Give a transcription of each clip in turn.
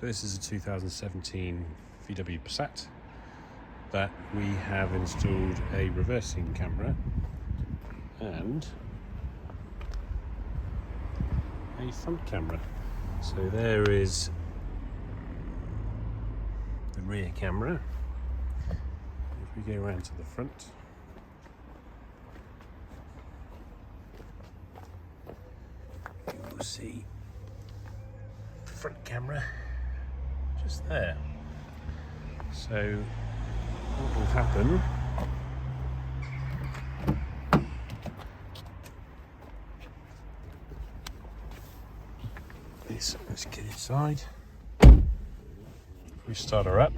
So this is a 2017 VW Passat that we have installed a reversing camera and a front camera. So there is the rear camera. If we go around to the front, you will see the front camera just there. So what will happen is, let's get inside. We start her up.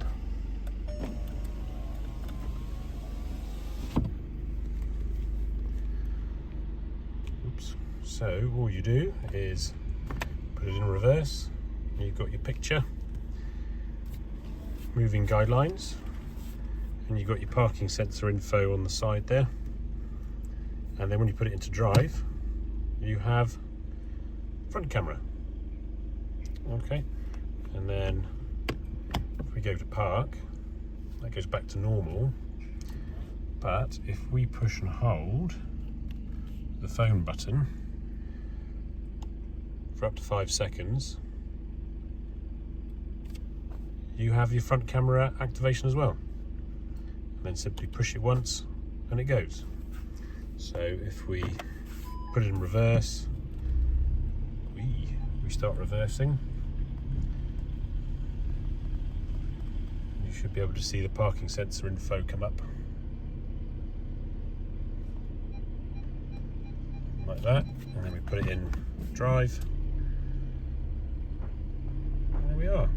Oops. So all you do is put it in reverse. You've got your picture, moving guidelines, and you've got your parking sensor info on the side there. And then when you put it into drive, you have front camera. Okay, and then if we go to park, that goes back to normal. But if we push and hold the phone button for up to 5 seconds, you have your front camera activation as well. And then simply push it once and it goes. So if we put it in reverse, we start reversing, you should be able to see the parking sensor info come up like that, and then we put it in drive, and there we are.